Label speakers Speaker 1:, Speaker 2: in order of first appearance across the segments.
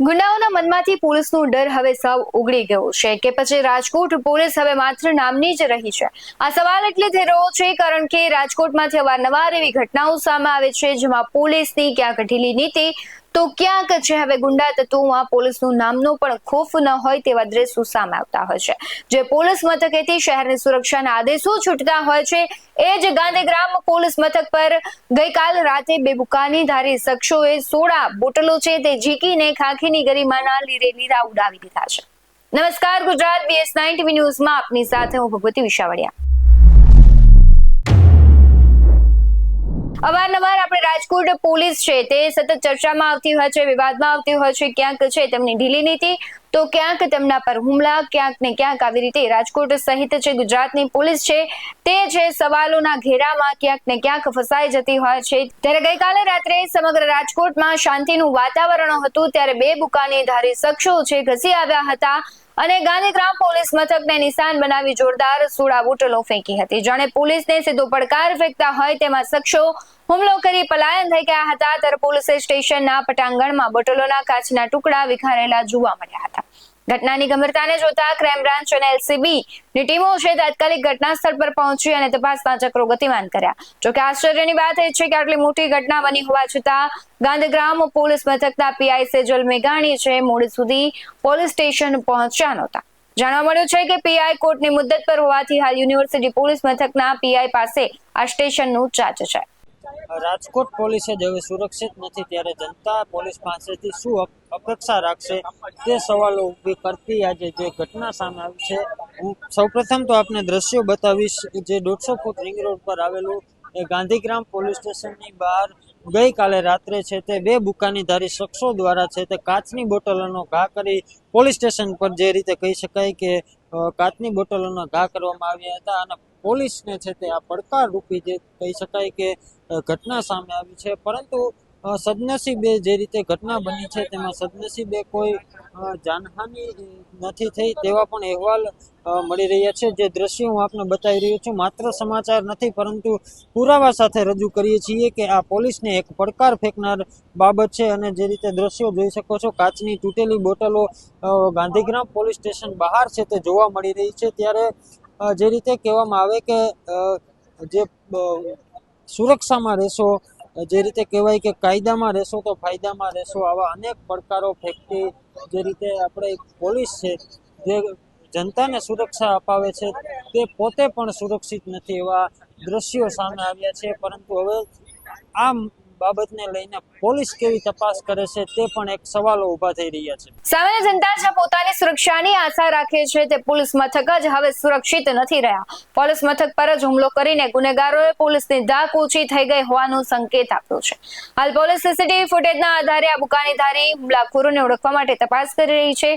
Speaker 1: ગુંડાઓના મનમાંથી પોલીસનો ડર હવે સાવ ઉગડી ગયો છે કે પછી રાજકોટ પોલીસ હવે માત્ર નામની જ રહી છે? આ સવાલ એટલે થઈ રહ્યો છે કારણ કે રાજકોટમાંથી અવારનવાર એવી ઘટનાઓ સામે આવે છે જેમાં પોલીસની ક્યાંક ઢીલી નીતિ તો ક્યાંક છે હવે ગુંડા તત્વોમાં પોલીસનું નામનો પણ ખોફ ન હોય તેવા દ્રશ્યો સામે આવતા હોય છે। જે પોલીસ મથકેથી શહેરની સુરક્ષાના આદેશો છૂટતા હોય છે એ જ ગાંધીગ્રામ પોલીસ મથક પર ગઈકાલ રાતે બેબુકાની ધારી શખ્સોએ સોડા બોટલો છે તે ઝીકીને ખાખીની ગરિમાના લીરા ઉડાવી દીધા છે। નમસ્કાર, ગુજરાત BS9 TV ન્યૂઝમાં આપની સાથે હું ભગવતી વિશાવડિયા। અવારનવાર આપણે રાજકોટ પોલીસ છે તે સતત ચર્ચામાં આવતી હોય છે, વિવાદમાં આવતી હોય છે। ક્યાંક છે તેમની ઢીલી નીતિ તો ક્યાંક તેમના પર હુમલા, ક્યાંક ને ક્યાંક આવી રીતે રાજકોટ સહિત છે ગુજરાતની પોલીસ છે તે છે સવાલોના ઘેરામાં ક્યાંક ને ક્યાંક ફસાઈ જતી હોય છે। ત્યારે ગઈકાલે રાત્રે સમગ્ર રાજકોટમાં શાંતિનું વાતાવરણ હતું ત્યારે બેબુકાની ધારી શખ્સો છે ઘસી આવ્યા હતા અને ગાંધીગ્રામ પોલીસ મથકને નિશાન બનાવી જોરદાર સોડા બોટલો ફેંકી હતી। જાણે પોલીસને સીધો પડકાર ફેંકતા હોય તેમાં શખ્સો હુમલો કરી પલાયન થઈ ગયા હતા ત્યારે પોલીસ સ્ટેશનના પટાંગણમાં બોટલોના કાચના ટુકડા વિખારેલા જોવા મળ્યા હતા। ઘટનાની ગંભીરતાને જોતા ક્રાઇમ બ્રાન્ચ અને LCB ની ટીમો છે તાત્કાલિક ઘટના સ્થળ પર પહોંચી અને તપાસના ચક્રો ગતિમાન કર્યા। જોકે આશ્ચર્યની વાત એ છે કે આટલી મોટી ઘટના બની હોવા છતાં ગાંધીગ્રામ પોલીસ મથકના PI સેજલ મેઘાણી છે મોડી સુધી પોલીસ સ્ટેશન પહોંચ્યા નહોતા। જાણવા મળ્યું છે કે PI કોર્ટની મુદ્દત પર હોવાથી હાલ યુનિવર્સિટી પોલીસ મથકના PI પાસે આ સ્ટેશનનું ચાર્જ છે।
Speaker 2: રાજકોટ પોલીસ જ હવે સુરક્ષિત નથી ત્યારે જનતા પોલીસ પાસેથી શું અપેક્ષા રાખશે તે સવાલો ઊભી કરતી આજે જે ઘટના સામે આવી છે। હું સૌપ્રથમ તો આપને દ્રશ્યો બતાવીશ જે 150 ફૂટ રિંગ રોડ પર આવેલું એ ગાંધીગ્રામ પોલીસ સ્ટેશનની બહાર ગઈકાલે રાત્રે છે તે બે બુકાનીધારી શખ્સો દ્વારા છે તે કાચની બોટલોનો ઘા કરી પોલીસ સ્ટેશન પર જે રીતે કહી શકાય કે કાચની બોટલોનો ઘા કરવામાં આવ્યા હતા અને પોલીસને છે તે આ પડકાર રૂપી જે કહી શકાય કે ઘટના સામે આવી છે। પરંતુ સદનસીબે જે રીતે ઘટના બની છે તેમાં સદનસીબે કોઈ જાનહાનિ નથી થઈ તેવા પણ અહેવાલ મળી રહ્યા છે। જે દ્રશ્યો હું આપને બતાવી રહ્યો છું માત્ર સમાચાર નથી પરંતુ પુરાવા સાથે રજૂ કરીએ છીએ કે આ પોલીસને એક પડકાર ફેંકનાર બાબત છે અને જે રીતે દ્રશ્યો જોઈ શકો છો કાચની તૂટેલી બોટલો ગાંધીગ્રામ પોલીસ સ્ટેશન બહાર છે તે જોવા મળી રહી છે। ત્યારે જે રીતે કહેવામાં આવે કે જે સુરક્ષામાં રહેશો, જે રીતે કહેવાય કે કાયદામાં રહેશો તો ફાયદામાં રહેશો, આવા અનેક પડકારો ફેંકતી જે રીતે આપણે પોલીસ છે જે જનતાને સુરક્ષા અપાવે છે તે પોતે પણ સુરક્ષિત નથી એવા દ્રશ્યો સામે આવ્યા છે। પરંતુ હવે આ બાબતને લઈને પોલીસ કેવી તપાસ કરે છે તે પણ એક સવાલો ઊભા થઈ રહ્યા છે।
Speaker 1: સામાન્ય જનતા જે પોતાની સુરક્ષાની આશા રાખે છે તે પોલીસ મથક જ હવે સુરક્ષિત નથી રહ્યા। પોલીસ મથક પર જ હુમલો કરીને ગુનેગારોએ પોલીસની ધાક ઓછી થઈ ગઈ હોવાનો સંકેત આપ્યો છે। હાલ પોલીસ CCTV ફૂટેજના આધારે આ બુકાનીધારી હુમલાખોરોને ઓળખવા માટે તપાસ કરી રહી છે।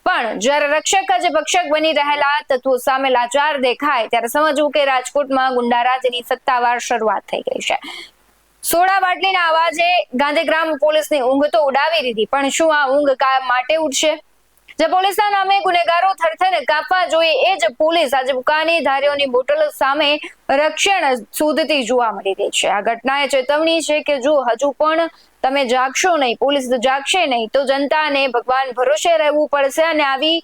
Speaker 1: પણ જ્યારે રક્ષક જ ભક્ષક બની રહેલા તત્વો સામે લાચાર દેખાય ત્યારે સમજવું કે રાજકોટમાં ગુંડારાજની સત્તાવાર શરૂઆત થઈ ગઈ છે। સોડા બાટલીના અવાજે ગાંધીગ્રામ પોલીસની ઊંઘ તો ઉડાવી દીધી પણ શું આ ઊંઘ કાયમ માટે ઉડશે? જે પોલીસના નામે ગુનેગારો થરથર કાપવા જોઈએ એ જ પોલીસ આજે બુકાનીધારીઓની બોટલો સામે રક્ષણ શોધતી જોવા મળી રહી છે। આ ઘટનાએ ચેતવણી છે કે જો હજુ પણ તમે જાગશો નહીં, પોલીસ જાગશે નહીં તો જનતાને ભગવાન ભરોસે રહેવું પડશે અને આવી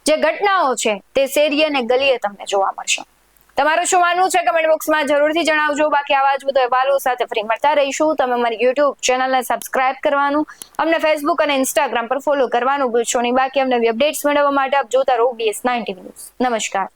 Speaker 1: જે ઘટનાઓ છે તે શેરી અને ગલીએ તમને જોવા મળશે। તમારું શું માનવું છે કમેન્ટ બોક્સમાં જરૂરથી જણાવજો। બાકી આવા જ વધુ અહેવાલો સાથે ફરી મળતા રહીશું। તમે અમારી YouTube ચેનલને સબસ્ક્રાઇબ કરવાનું, અમને Facebook અને Instagram પર ફોલો કરવાનું ભૂલશો નહીં। બાકી અમને અપડેટ્સ મેળવવા માટે આપ જોતા રહો BS9 TV ન્યૂઝ। નમસ્કાર।